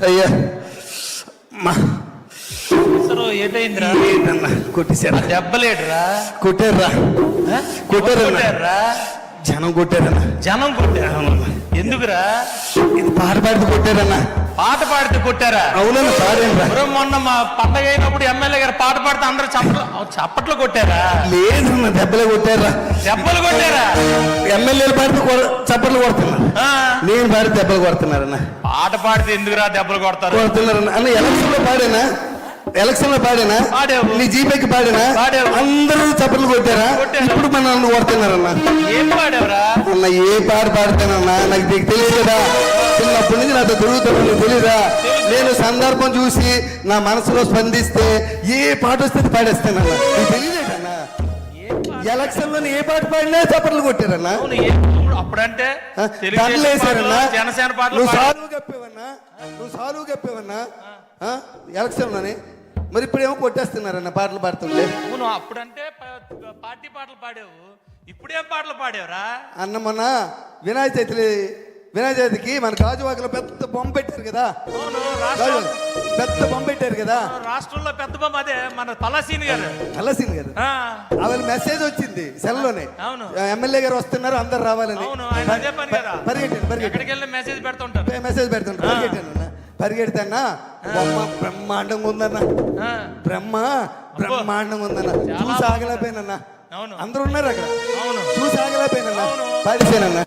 అయ్యా ఏటైందిరా? కొట్టేశారా? దెబ్బలేడురా? కొట్టారా? కొట్టారా? జనం కొట్టారన్నా. జనం కొట్టారా? ఎందుకురా? ఇది పాట పాడితే కొట్టారన్నా. పాట పాడితే కొట్టారా? అవునన్నా, పాడేనరా. మొన్న మా పండగ అయినప్పుడు ఎమ్మెల్యే గారు పాట పాడితే అందరూ చప్పట్లు కొట్టారా? లేదన్నా, దెబ్బలే కొట్టారా. దెబ్బలు కొట్టారా? ఎమ్మెల్యేలు పాడితే చప్పట్లు కొడుతున్నారు, నేను పాడితే దెబ్బలు కొడుతున్నారన్నా. పాట పాడితే ఎందుకురా దెబ్బలు కొడుతున్నారన్నా? అన్న ఎలక్షన్ లో పాడేనా? నీ జీపేకి పాడేనా? అందరూ చప్పట్లు కొట్టారా? ఇప్పుడు మన నన్ను కొడుతున్నారన్నా. ఏం పాడేవరా అన్న? ఏ పాట పాడతానన్నా? నాకు తెలియదు కదా, చిన్నప్పటి నుంచి నాతో తిరుగుతాను, తెలీదా? నేను సందర్భం చూసి నా మనసులో స్పందిస్తే ఏ పాట వస్తే పాడేస్తానన్నా. నీకు తెలియలేదన్నా? ఎలక్షన్ లో ఏ పాట పాడినా చప్పట్లు కొట్టారన్నా. అప్పుడంటే వేసారన్నా. జనసేన పాటలు నువ్వు సాలువు కప్పేవన్నా ఎలక్షన్ లోనే. మరి ఇప్పుడేమో కొట్టేస్తున్నారన్న పాటలు పాడుతుండే. నువ్వు అప్పుడంటే పార్టీ పాటలు పాడావు, ఇప్పుడేం పాటలు పాడావురా? అన్న మొన్న వినాయక చవితికి మన గాజువాకలో పెద్ద బొమ్మ పెట్టారు కదా. పెద్ద బొమ్మ పెట్టారు కదా రాష్ట్రంలో. పెద్ద బొమ్మ అదే మన తలసీన్ గారు. వాళ్ళ మెసేజ్ వచ్చింది సెల్లోనే, ఎమ్మెల్యే గారు వస్తున్నారు, అందరు రావాలని. పరిగెట్టాను మెసేజ్ పెడుతుంటారు. పరిగెడతానా బొమ్మ బ్రహ్మాండంగా ఉందన్న. బ్రహ్మాండంగా ఉందన్న. చూసి ఆగలేకపోయినన్నా. అందరూ ఉన్నారు అక్కడ, చూసి ఆగలేకపోయినన్నా. పాడేసానన్నా.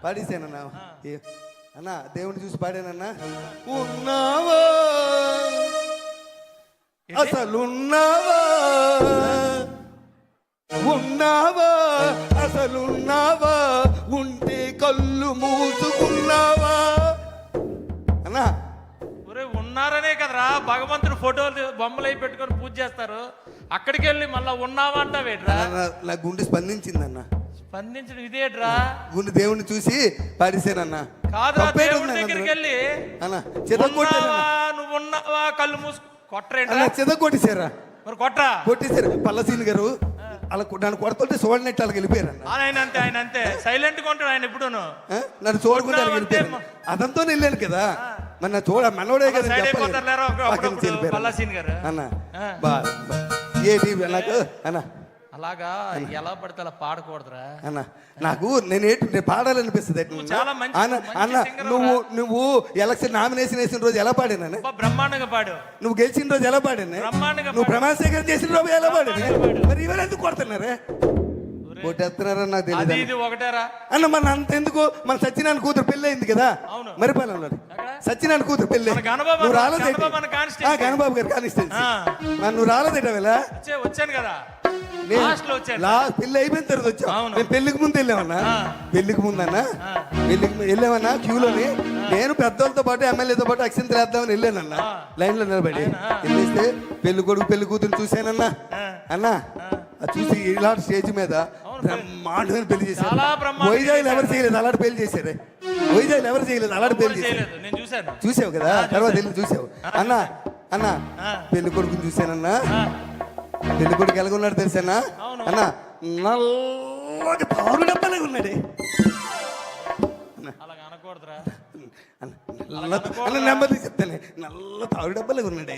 పాడేసానన్నా. అన్నా దేవుని చూసి పాడానన్నా. ఉన్నావా అసలున్నావా, ఉన్నావా అసలున్నావా, ఉంటే కళ్ళు మూసుకున్నావా అన్నా. ఉన్నారనే కదరా భగవంతుడు ఫోటోలు బొమ్మలు అయి పెట్టుకొని పూజ చేస్తారు. అక్కడికి వెళ్ళి మళ్ళా ఉన్నావా అంటావేట్రా? నా గుండె స్పందించిందన్న. స్పందించడం ఇదేట్రా? గుండె దేవుణ్ణి చూసి పాడేసానన్నా. కాదురా, దేవుడి దగ్గరికి వెళ్ళి నువ్వు ఉన్నావా కళ్ళు మూసుకు కొట్టరేంట్రా? కొట్టేశారా? మరి కొట్టేశారు. పల్లసీని గారు అలా నన్ను కొడుతుంటే చూడనట్టు వాళ్ళకి వెళ్ళిపోయారు. ఆయన అంతే సైలెంట్ గా ఉంటాడు ఆయన. ఎప్పుడు నన్ను చూడకుండా వెళ్ళిపోయారు. అదంతా వెళ్ళాను కదా, మరి నా మనోడే కదా అన్న. ఏంటి నాకు అన్న అలాగా ఎలా పడితే అలా పాడకూడదురా అన్న. నాకు నేను పాడాలనిపిస్తుంది అన్న. నువ్వు ఎలక్షన్ నామినేషన్ వేసిన రోజు ఎలా పాడాను? బ్రహ్మాండంగా పాడు. నువ్వు గెలిచిన రోజు ఎలా పాడాను? నువ్వు ప్రమాణ స్వీకారం చేసిన రోజు ఎలా పాడాను? మరి ఇవాళ ఎందుకు కొడుతున్నారే? కొట్టేస్తున్నారని నాకు తెలియదు అన్న. మన అంత ఎందుకు? మన సత్యనారాయణ కూతురు పెళ్ళి అయింది కదా మరిపాలెంలో. సత్యనారాయణ కూతురు పెళ్ళి నువ్వు రాలేదు. గణబాబు గారు కానిస్టెన్సీ. నువ్వు రాలేదట వేళ. వచ్చాను కదా, పెళ్లి అయిపోయిన తర్వాత వచ్చావు. మేము పెళ్లికి ముందు వెళ్ళామన్నా. పెళ్లికి వెళ్ళామన్నా క్యూలోని. నేను పెద్దోళ్ళతో పాటు ఎమ్మెల్యేతో పాటు అక్షంతలు వేద్దామని వెళ్ళానన్నా. లైన్ లో నిలబడి వెళ్ళేస్తే పెళ్లి కొడుకు పెళ్లి కూతురు చూశానన్నా. అన్నా చూసి ఇలాంటి స్టేజ్ మీద బ్రహ్మాండమైన పెళ్లి చేశారు. వైజాగ్ ఎవరు చేయలేదు అలాంటి పెళ్లి చేశారే. వైజాగ్ ఎవరు చేయలేదు అలాంటి పెళ్లి చేశారు. చూసావు కదా, తర్వాత వెళ్ళి చూసావు అన్నా. అన్నా పెళ్లి కొడుకుని చూశానన్నా. పెళ్లి కొడుకు ఎలాగున్నాడు తెలుసానా అన్న? నల్లగా తారు డబ్బాలాగా ఉన్నాడే. నెమ్మది చెప్తానే, నల్ల తారు డబ్బాలాగా ఉన్నాడే.